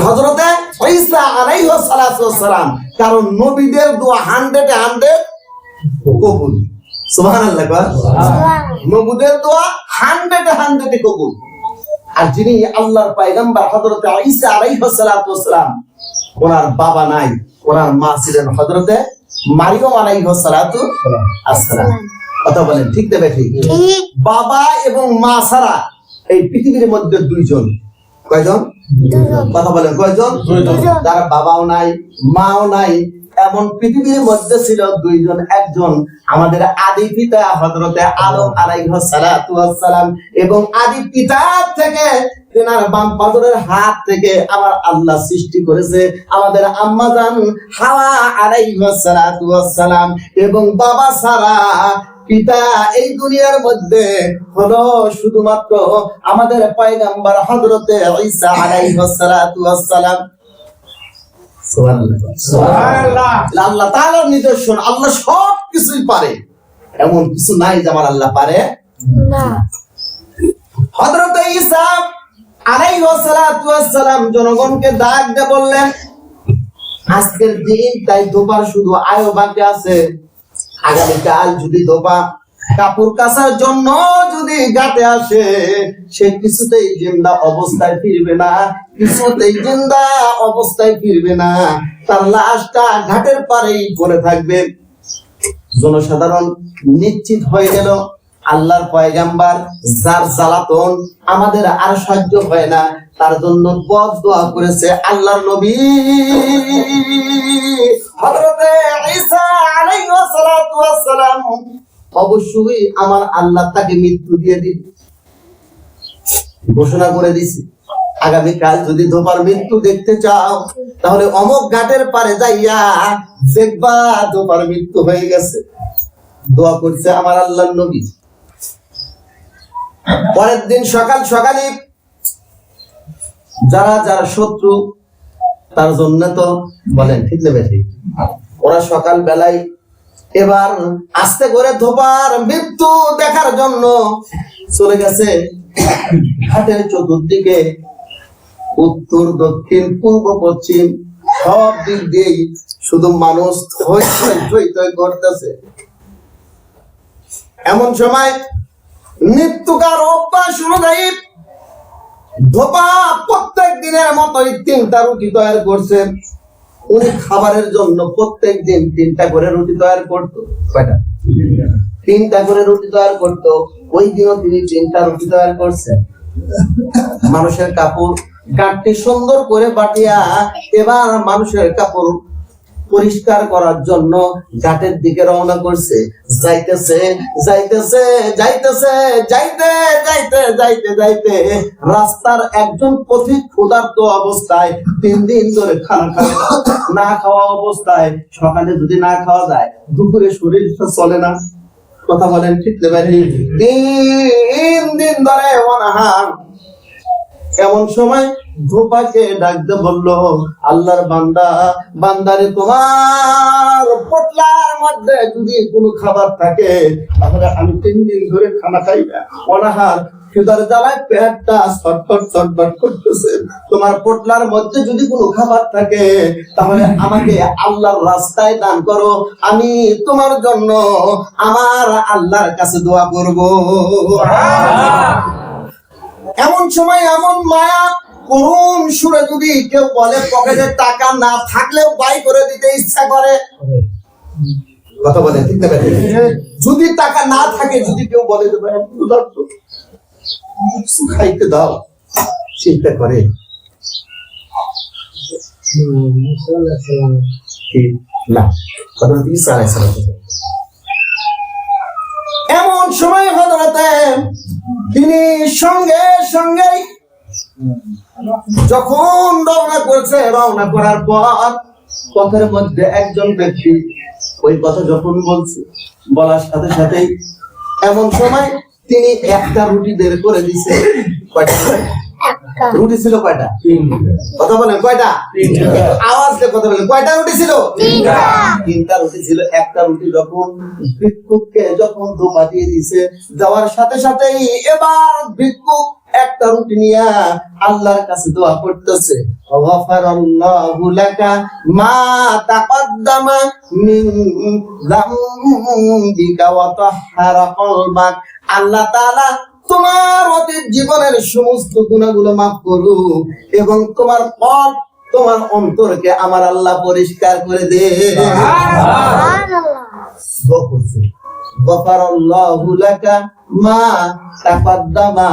হযরতে ঈসা আলাইহিস সালাতু ওয়াস সালাম, কারণ নবীদের দোয়া 100 কবুল। সুবহানাল্লাহ। নবীদের দোয়া 100 কবুল। আর যিনি আল্লাহর পয়গম্বর হযরতে ঈসা আলাইহিস সালাতু ওয়াস সালাম, ওনার বাবা নাই, ওনার মা ছিলেন হযরতে মারিয়াম আলাইহিস সালাতু ওয়াস সালাম। কথা বলেন ঠিক না ঠিক? বাবা এবং মা ছাড়া এই পৃথিবীর মধ্যে দুইজন। কয়জন? কথা বলেন কয়জন? যার বাবাও নাই মাও নাই, এমন পৃথিবীর মধ্যে ছিল দুইজন। একজন আমাদের আদি পিতা হযরতে আদম আলাইহিস সালাতু ওয়াস সালাম, এবং আদি পিতা থেকে তেনার বাম পাজরের হাত থেকে আমার আল্লাহ সৃষ্টি করেছে আমাদের আম্মা জান হাওয়া আলাইহিস সালাতু ওয়াস সালাম। এবং বাবা ছাড়া পিতা এই দুনিয়ার মধ্যে হলো শুধুমাত্র আমাদের পয়গম্বর হযরতে ঈসা আলাইহিস সালাতু ওয়াস সালাম। সুবহানাল্লাহ। আল্লাহ তাআলার নিদর্শন, আল্লাহ সব কিছুই পারে, এমন কিছু নাই যে আমার আল্লাহ পারে না। হযরতে ঈসা আলাইহিস সালাতু ওয়াস সালাম জনগণকে ডাক দিয়ে বললেন, আজকের দিন তাই ধোপার শুধু আয়ো বাকি আছে, আগামীকাল যদি ধোপা কাপড় কাচার জন্য যদি ঘাটে আসে, সে কিছুতেই জিন্দা অবস্থায় ফিরবে না, কিছুতেই জিন্দা অবস্থায় ফিরবে না, তার লাশটা ঘাটের পারেই পড়ে থাকবে। জনসাধারণ নিশ্চিত হয়ে গেল আল্লাহর পয়গম্বর যার জ্বালাতন আমাদের আর সহ্য হয় না, তার জন্য বদদোয়া করেছে আল্লাহর নবী হযরতে ঈসা আলাইহিস সালাতু ওয়াস সালাম, অবশ্যই আমার আল্লাহ তাকে মৃত্যু দিয়ে দিবে। ঘোষণা করে দিছি, আগামীকাল যদি ধোপার মৃত্যু দেখতে চাও তাহলে অমুক ঘাটের পারে যাইয়া দেখবা ধোপার মৃত্যু হয়ে গেছে। দোয়া করছে আমার আল্লাহর নবী। পরের দিন সকাল সকালে যারা যারা শত্রু তার জন্য তো বলেন ঠিক না বেশি, ওরা সকাল বেলায় এবার আস্তে করে ধোপার মৃত্যু দেখার জন্য চলে গেছে ঘাটের চতুর্দিকে, উত্তর দক্ষিণ পূর্ব পশ্চিম সব দিক দিয়েই শুধু মানুষ হই করতেছে। এমন সময় মৃত্যুকার অভ্যাস অনুযায়ী ধোপা প্রত্যেক দিনের মতোই 3টা রুটি তৈরি করছে। উনি খাবারের জন্য প্রত্যেক দিন 3টা করে রুটি তৈরি করতো। কয়টা? 3টা করে রুটি তৈরি করতো। ওই দিনও তিনি 3টা রুটি তৈরি করছেন। মানুষের কাপড় গাঁটটি সুন্দর করে বাটিয়া এবার মানুষের কাপড় পরিষ্কার করার জন্য ঘাটের দিকে রওনা করছে। যাইতেছে যাইতেছে যাইতেছে যাইতে যাইতে যাইতে যাইতে রাস্তার একজন পথিক ক্ষুধার্ত অবস্থায় 3 দিন ধরে খানা খায় না খাওয়া অবস্থায়, সকালে যদি না খাওয়া যায় দুপুরে শরীর চলে না। কথা বলেন ঠিক না ভাই? 3 দিন ধরে অনাহার। এমন সময় ধোপাকে ডাকতে বললো, আল্লাহর বান্দা, বান্দারে তোমার পোটলার মধ্যে যদি কোনো খাবার থাকে তাহলে আমি 3 দিন ধরে খানা খাই না, অনাহার, ক্ষুধার জ্বালায় পেটটা ছটফট ছটফট করতেছে, তোমার পোটলার মধ্যে যদি কোনো খাবার থাকে তাহলে আমাকে আল্লাহর রাস্তায় দান করো, আমি তোমার জন্য আমার আল্লাহর কাছে দোয়া করব। এমন সময় এমন মায়া করুণ সুরে যদি কেউ বলে পকেটে টাকা না থাকলেও বাই করে দিতে ইচ্ছা করে। কথা বলে ঠিক না? যদি টাকা না থাকে, যদি কেউ বলে খাইতে দাও, চিন্তা করে না। এমন সময় হযরতে তিনি সঙ্গে সঙ্গে যখন রওনা করছে, রওনা করার পর পথের মধ্যে একজন ব্যক্তি ওই কথা যখন বলছে, বলার সাথে সাথেই এমন সময় তিনি 1টা রুটি বের করে দিছে। একটা রুটি ছিল কয়টা? কথা বলেন কয়টা? আওয়াজ দিয়ে কথা বলেন, কয়টা রুটি ছিল? তিনটা রুটি ছিল। একটা রুটি যখন ভিক্ষুককে যখন ধোপা দিয়ে দিছে, দেওয়ার সাথে সাথেই এবার ভিক্ষুক একটা রুটি নিয়ে আল্লাহর কাছে দোয়া করতেছে, গফারাল্লাহু লাকা মা তাকদ্দামা মিন যামবিকা ওয়া তাহহারা কলবাক। আল্লাহ তাআলা তোমার অতীত জীবনের সমস্ত গুনাহগুলো মাফ করুক এবং তোমার কল্ব, তোমার অন্তরকে আমার আল্লাহ পরিষ্কার করে দে। সুবহানাল্লাহ দোয়া করছে, গফারাল্লাহু লাকা মা তাকদ্দামা